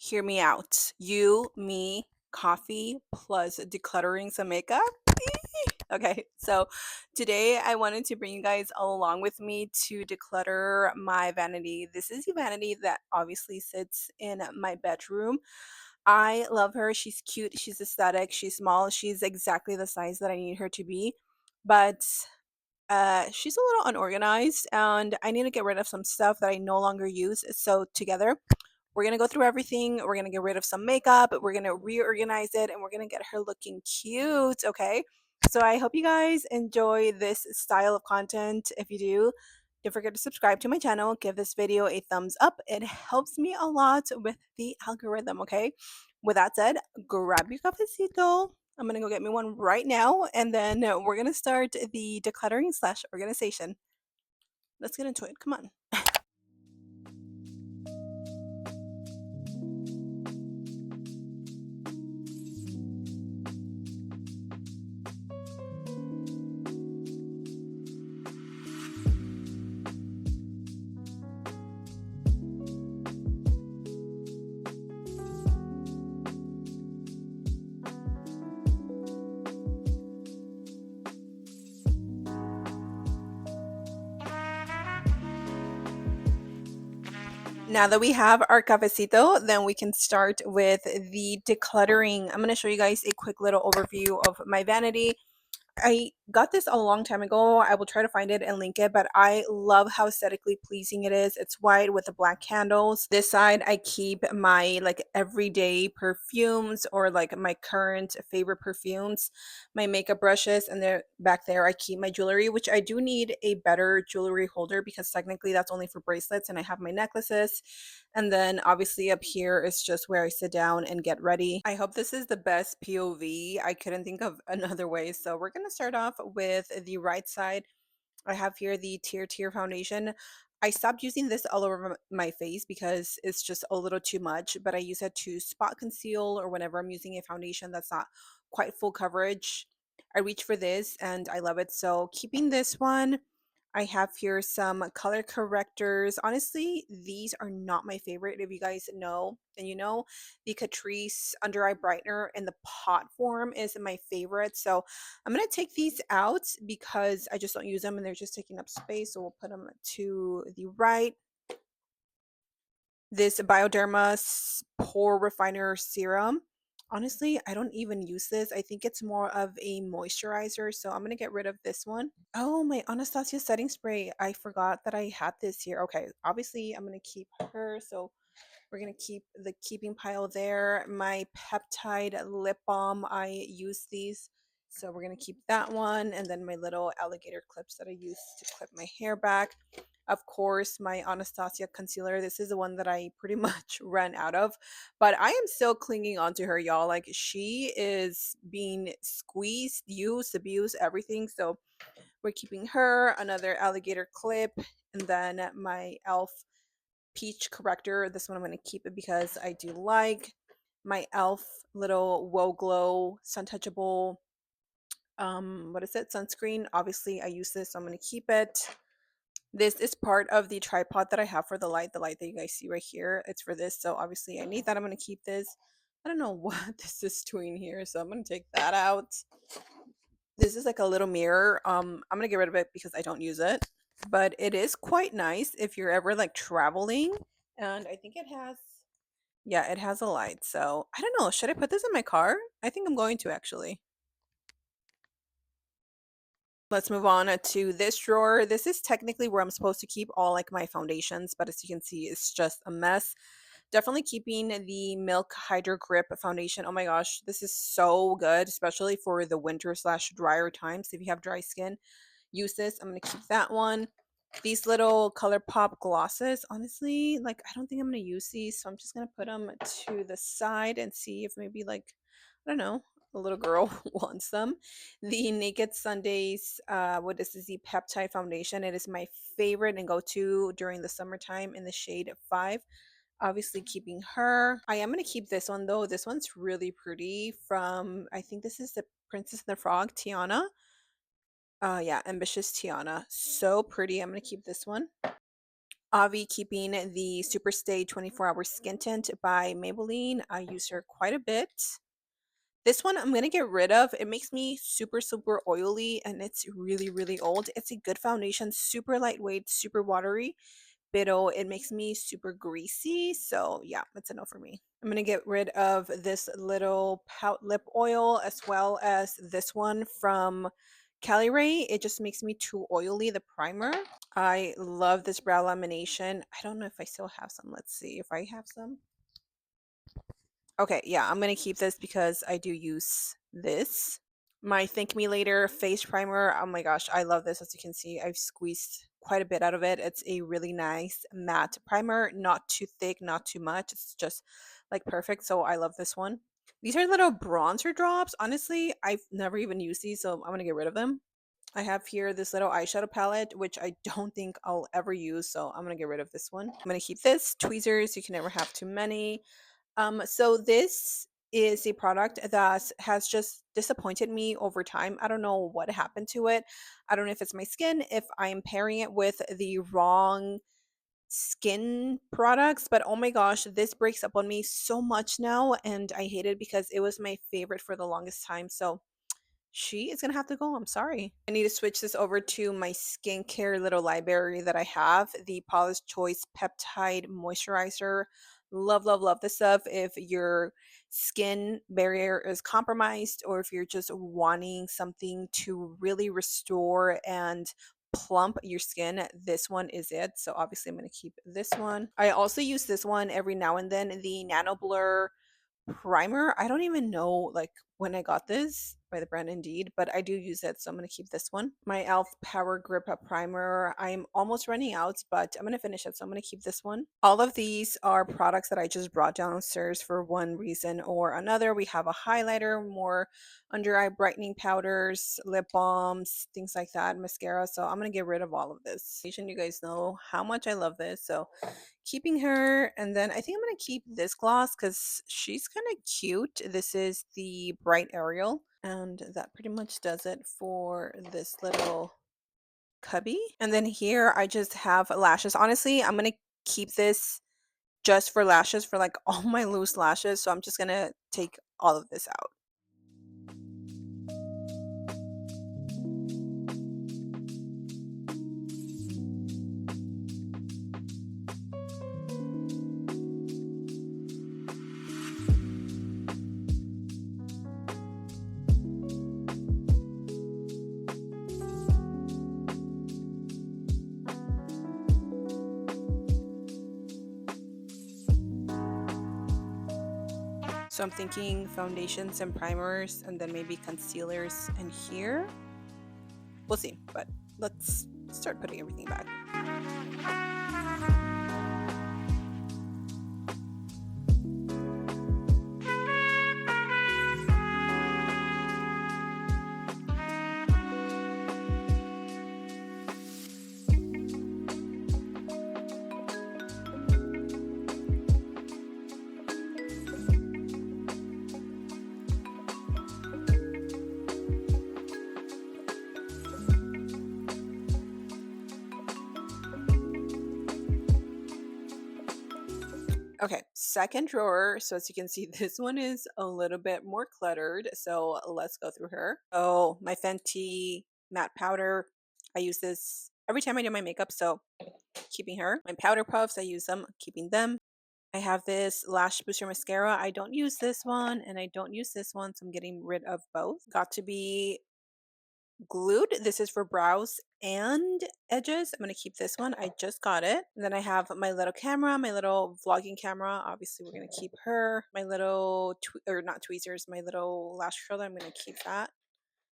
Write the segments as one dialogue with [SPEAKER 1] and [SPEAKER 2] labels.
[SPEAKER 1] hear me out. You, me, coffee, plus decluttering some makeup. Okay, so today I wanted to bring you guys along with me to declutter my vanity. This is the vanity that obviously sits in my bedroom. I love her. She's cute, she's aesthetic, she's small, she's exactly the size that I need her to be. But she's a little unorganized and I need to get rid of some stuff that I no longer use. So together we're going to go through everything. We're going to get rid of some makeup. We're going to reorganize it and we're going to get her looking cute. Okay. So I hope you guys enjoy this style of content. If you do, don't forget to subscribe to my channel. Give this video a thumbs up. It helps me a lot with the algorithm. Okay. With that said, grab your cafecito. I'm going to go get me one right now. And then we're going to start the decluttering slash organization. Let's get into it. Come on. Now that we have our cafecito, then we can start with the decluttering. I'm going to show you guys a quick little overview of my vanity. I got this a long time ago. I will try to find it and link it, but I love how aesthetically pleasing it is. It's white with the black candles. This side, I keep my like everyday perfumes or like my current favorite perfumes, my makeup brushes, and there back there I keep my jewelry, which I do need a better jewelry holder because technically that's only for bracelets and I have my necklaces. And then obviously up here is just where I sit down and get ready. I hope this is the best POV. I couldn't think of another way. So we're going to start off with the right side. I have here the Tier foundation. I stopped using this all over my face because it's just a little too much, but I use it to spot conceal or whenever I'm using a foundation that's not quite full coverage. I reach for this and I love it. So keeping this one, I have here some color correctors. Honestly, these are not my favorite. If you guys know, and you know, the Catrice Under Eye Brightener in the pot form is my favorite. So I'm going to take these out because I just don't use them and they're just taking up space. So we'll put them to the right. This Bioderma Pore Refiner Serum. Honestly, I don't even use this. I think it's more of a moisturizer. So I'm going to get rid of this one. Oh, my Anastasia setting spray. I forgot that I had this here. Okay, obviously I'm going to keep her. So we're going to keep the keeping pile there. My peptide lip balm, I use these. So we're going to keep that one. And then my little alligator clips that I use to clip my hair back. Of course, my Anastasia concealer. This is the one that I pretty much ran out of. But I am still clinging onto her, y'all. Like, she is being squeezed, used, abused, everything. So we're keeping her. Another alligator clip. And then my e.l.f. peach corrector. This one I'm going to keep it because I do like my e.l.f. little Woe Glow Sun Touchable what is it, sunscreen. Obviously I use this, so I'm going to keep it. This is part of the tripod that I have for the light that you guys see right here. It's for this, so obviously I need that. I'm going to keep this. I don't know what this is doing here, so I'm going to take that out. This is like a little mirror. I'm going to get rid of it because I don't use it, but it is quite nice if you're ever like traveling. And I think it has, yeah, it has a light. So I don't know, should I put this in my car? I think I'm going to actually. Let's move on to this drawer. This is technically where I'm supposed to keep all like my foundations, but as you can see, it's just a mess. Definitely keeping the Milk Hydro Grip foundation. Oh my gosh, this is so good, especially for the winter slash drier times. If you have dry skin, use this. I'm gonna keep that one. These little ColourPop glosses, honestly, like I don't think I'm gonna use these, so I'm just gonna put them to the side and see if maybe like, I don't know, a little girl wants them. The Naked Sundays, what this is, the peptide foundation. It is my favorite and go-to during the summertime in the shade 5. Obviously keeping her. I am going to keep this one though. This one's really pretty from, I think this is the Princess and the Frog, Tiana. Yeah, Ambitious Tiana. So pretty. I'm going to keep this one. Avi keeping the Super Stay 24-hour skin tint by Maybelline. I use her quite a bit. This one I'm going to get rid of. It makes me super, super oily and it's really, really old. It's a good foundation, super lightweight, super watery, but it makes me super greasy. So yeah, it's a no for me. I'm going to get rid of this little pout lip oil as well as this one from Cali Ray. It just makes me too oily, the primer. I love this brow lamination. I don't know if I still have some. Let's see if I have some. Okay, yeah, I'm gonna keep this because I do use this. My Thank Me Later face primer. Oh my gosh, I love this. As you can see, I've squeezed quite a bit out of it. It's a really nice matte primer, not too thick, not too much. It's just like perfect. So I love this one. These are little bronzer drops. Honestly, I've never even used these, so I'm gonna get rid of them. I have here this little eyeshadow palette, which I don't think I'll ever use, so I'm gonna get rid of this one. I'm gonna keep this. Tweezers, you can never have too many. So this is a product that has just disappointed me over time. I don't know what happened to it. I don't know if it's my skin, if I'm pairing it with the wrong skin products, but oh my gosh, this breaks up on me so much now, and I hate it because it was my favorite for the longest time. So she is gonna have to go. I'm sorry. I need to switch this over to my skincare little library that I have. The Paula's Choice Peptide Moisturizer. Love, love, love this stuff. If your skin barrier is compromised or if you're just wanting something to really restore and plump your skin, this one is it. So obviously I'm going to keep this one. I also use this one every now and then, the Nano Blur primer. I don't even know like when I got this by the brand Indeed, but I do use it, so I'm gonna keep this one. My Elf Power Grip Up Primer. I'm almost running out, but I'm gonna finish it, so I'm gonna keep this one. All of these are products that I just brought downstairs for one reason or another. We have a highlighter, more under eye brightening powders, lip balms, things like that, mascara. So I'm gonna get rid of all of this. You guys know how much I love this, so keeping her. And then I think I'm going to keep this gloss because she's kind of cute. This is the Bright Ariel, and that pretty much does it for this little cubby. And then here I just have lashes. Honestly, I'm going to keep this just for lashes, for like all my loose lashes, so I'm just going to take all of this out. So I'm thinking foundations and primers and then maybe concealers in here. We'll see, but let's start putting everything back. Okay, second drawer. So as you can see, this one is a little bit more cluttered. So let's go through her. Oh, my Fenty matte powder. I use this every time I do my makeup. So keeping her. My powder puffs, I use them, keeping them. I have this Lash Booster Mascara. I don't use this one and I don't use this one. So I'm getting rid of both. Got to be glued. This is for brows and edges. I'm going to keep this one. I just got it. And then I have my little camera, my little vlogging camera. Obviously, we're going to keep her. My little, or not tweezers, my little lash curler. I'm going to keep that.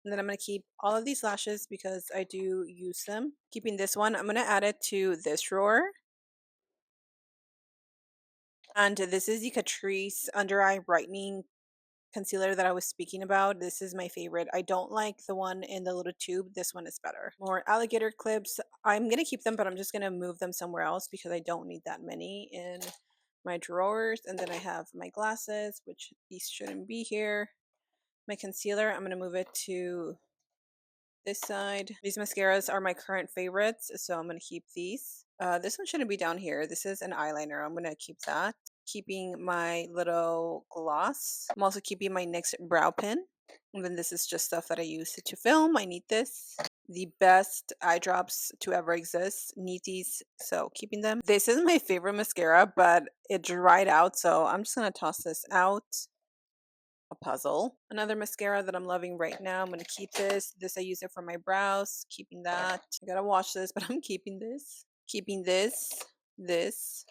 [SPEAKER 1] And then I'm going to keep all of these lashes because I do use them. Keeping this one, I'm going to add it to this drawer. And this is the Catrice Under Eye Brightening concealer that I was speaking about. This is my favorite. I don't like the one in the little tube. This one is better. More alligator clips. I'm going to keep them, but I'm just going to move them somewhere else because I don't need that many in my drawers. And then I have my glasses, which these shouldn't be here. My concealer, I'm going to move it to this side. These mascaras are my current favorites, so I'm going to keep these. This one shouldn't be down here. This is an eyeliner. I'm gonna keep that. Keeping my little gloss. I'm also keeping my NYX brow pin. And then this is just stuff that I use to film. I need this. The best eye drops to ever exist. Need these, so keeping them. This is my favorite mascara, but it dried out, so I'm just gonna toss this out. A puzzle. Another mascara that I'm loving right now. I'm gonna keep this. This I use it for my brows. Keeping that. I gotta wash this, but I'm keeping this. Keeping this. This.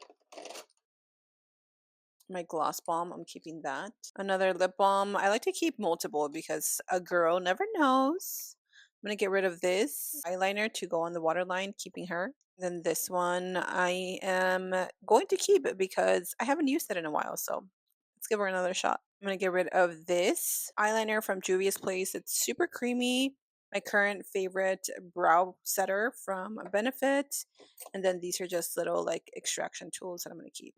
[SPEAKER 1] My gloss balm, I'm keeping that. Another lip balm. I like to keep multiple because a girl never knows. I'm gonna get rid of this eyeliner to go on the waterline, keeping her. Then this one I am going to keep it because I haven't used it in a while, so let's give her another shot. I'm gonna get rid of this eyeliner from Juvia's Place. It's super creamy. My current favorite brow setter from Benefit. And then these are just little like extraction tools that I'm gonna keep.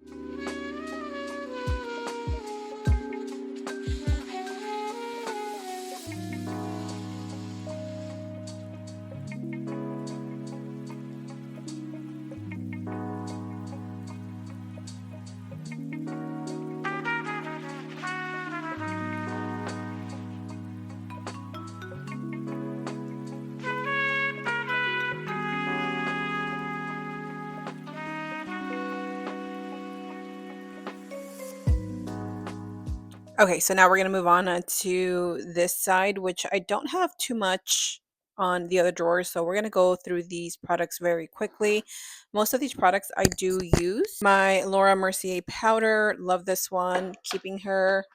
[SPEAKER 1] Okay, so now we're going to move on to this side, which I don't have too much on the other drawers. So we're going to go through these products very quickly. Most of these products I do use. My Laura Mercier powder, love this one. Keeping her.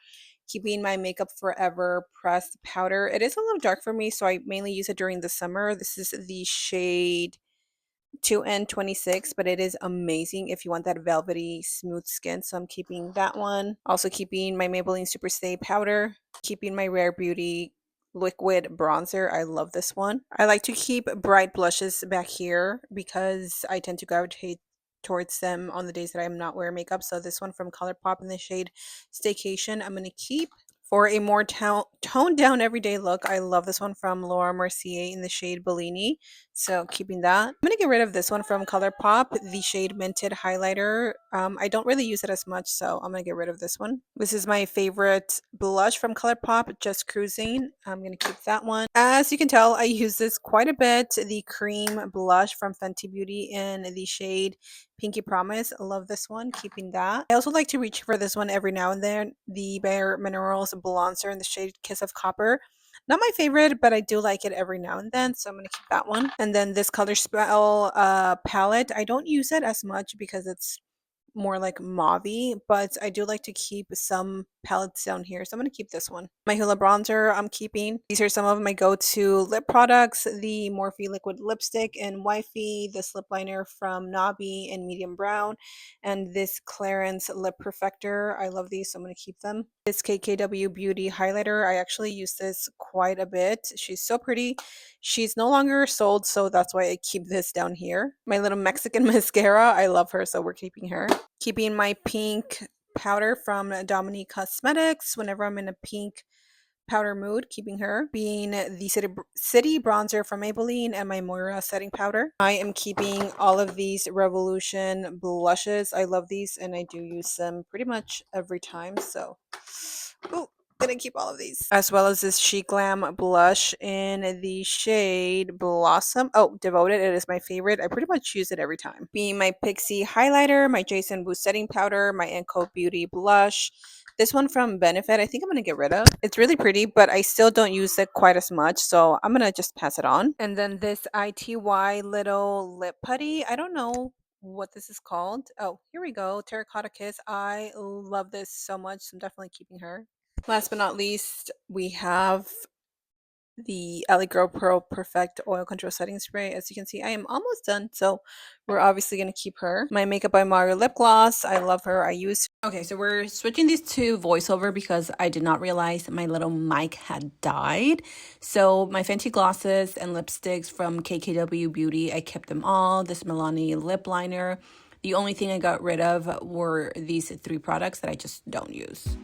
[SPEAKER 1] Keeping my Makeup Forever pressed powder. It is a little dark for me, so I mainly use it during the summer. This is the shade 2N26, but it is amazing if you want that velvety smooth skin, so I'm keeping that one. Also keeping my Maybelline Super Stay powder, keeping my Rare Beauty liquid bronzer. I love this one. I like to keep bright blushes back here because I tend to gravitate towards them on the days that I'm not wearing makeup. So this one from ColourPop in the shade Staycation I'm going to keep. For a more toned down everyday look, I love this one from Laura Mercier in the shade Bellini. So keeping that. I'm going to get rid of this one from ColourPop, the shade Minted Highlighter. I don't really use it as much, so I'm going to get rid of this one. This is my favorite blush from ColourPop, Just Cruising. I'm going to keep that one. As you can tell, I use this quite a bit. The cream blush from Fenty Beauty in the shade Pinky Promise. I love this one. Keeping that. I also like to reach for this one every now and then. The Bare Minerals Bronzer in the shade Kiss of Copper. Not my favorite, but I do like it every now and then, so I'm going to keep that one. And then this Color Spell palette. I don't use it as much because it's more like mauvey, but I do like to keep some palettes down here, so I'm going to keep this one. My Hoola bronzer I'm keeping. These are some of my go-to lip products. The Morphe liquid lipstick in Wifey, this lip liner from Nobby in medium brown, and this Clarins lip perfector. I love these, so I'm going to keep them. This KKW beauty highlighter, I actually use this quite a bit. She's so pretty. She's no longer sold, so that's why I keep this down here. My little Mexican mascara, I love her, so we're keeping her. Keeping my pink powder from Dominique Cosmetics whenever I'm in a pink powder mood, keeping her. Being the City Bronzer from Maybelline and my Moira setting powder. I am keeping all of these Revolution blushes. I love these and I do use them pretty much every time, so gonna keep all of these, as well as this Chic Glam blush in the shade Blossom. Oh, Devoted, it is my favorite. I pretty much use it every time. Being my Pixie highlighter, my Jason Wu setting powder, my Enco Beauty blush. This one from Benefit, I think I'm gonna get rid of. It's really pretty, but I still don't use it quite as much, so I'm gonna just pass it on. And then this ITY little lip putty. I don't know what this is called. Oh, here we go. Terracotta Kiss. I love this so much, so I'm definitely keeping her. Last but not least, we have the LA Girl Pro Perfect Oil Control Setting Spray. As you can see, I am almost done, so we're obviously going to keep her. My Makeup by Mario lip gloss. I love her. I use. Okay, so we're switching these to voiceover because I did not realize my little mic had died. So my Fenty glosses and lipsticks from KKW Beauty, I kept them all. This Milani lip liner. The only thing I got rid of were these 3 products that I just don't use.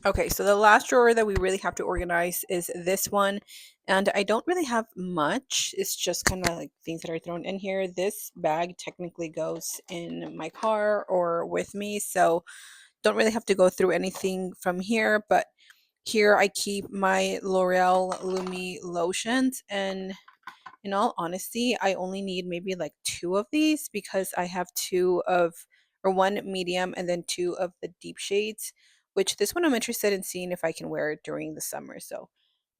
[SPEAKER 1] Okay, so the last drawer that we really have to organize is this one. And I don't really have much. It's just kind of like things that are thrown in here. This bag technically goes in my car or with me, so don't really have to go through anything from here. But here I keep my L'Oreal Lumi lotions, and in all honesty, I only need maybe like two of these because I have two of, or one medium and then two of the deep shades, which this one I'm interested in seeing if I can wear it during the summer. So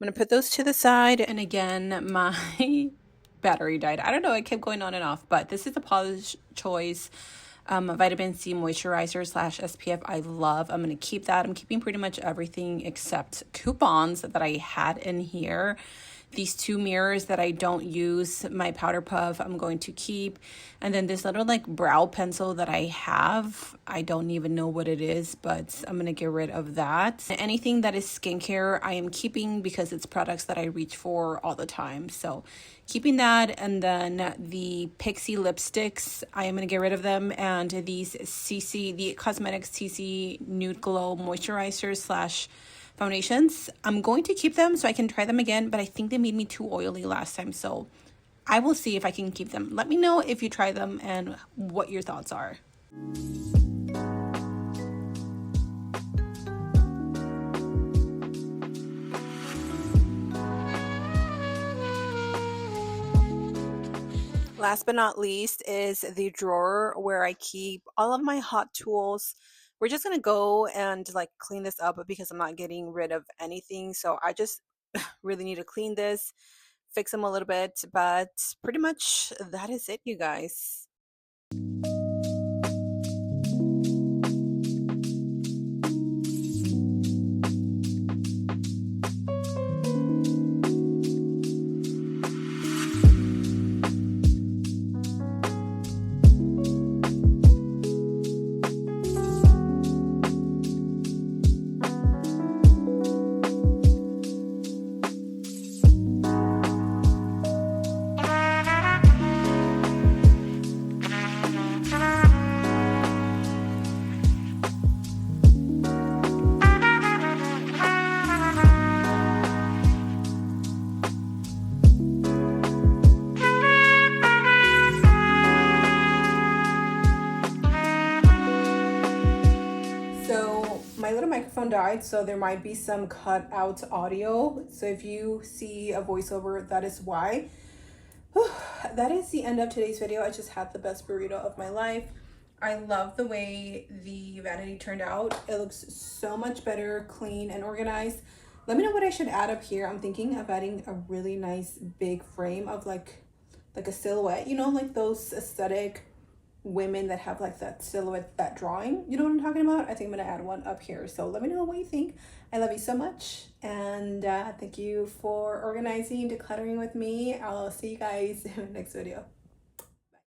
[SPEAKER 1] I'm going to put those to the side. And again, my battery died. I don't know, it kept going on and off, but this is the Polish Choice vitamin C moisturizer slash SPF. I love. I'm going to keep that. I'm keeping pretty much everything except coupons that I had in here. These two mirrors that I don't use, my powder puff, I'm going to keep. And then this little like brow pencil that I have, I don't even know what it is, but I'm going to get rid of that. Anything that is skincare, I am keeping because it's products that I reach for all the time. So keeping that. And then the Pixie lipsticks, I am going to get rid of them. And these the Cosmetics CC Nude Glow moisturizers slash foundations, I'm going to keep them so I can try them again, but I think they made me too oily last time, so I will see if I can keep them. Let me know if you try them and what your thoughts are. Last but not least is the drawer where I keep all of my hot tools. We're just gonna go and like clean this up because I'm not getting rid of anything. So I just really need to clean this, fix them a little bit, but pretty much that is it, you guys. So my little microphone died, so there might be some cut out audio. So if you see a voiceover, that is why. That is the end of today's video. I just had the best burrito of my life. I love the way the vanity turned out. It looks so much better, clean and organized. Let me know what I should add up here. I'm thinking of adding a really nice big frame of like a silhouette, you know, like those aesthetic women that have like that silhouette, that drawing, you know what I'm talking about. I think I'm gonna add one up here, so let me know what you think. I love you so much, and thank you for organizing, decluttering with me. I'll see you guys in the next video.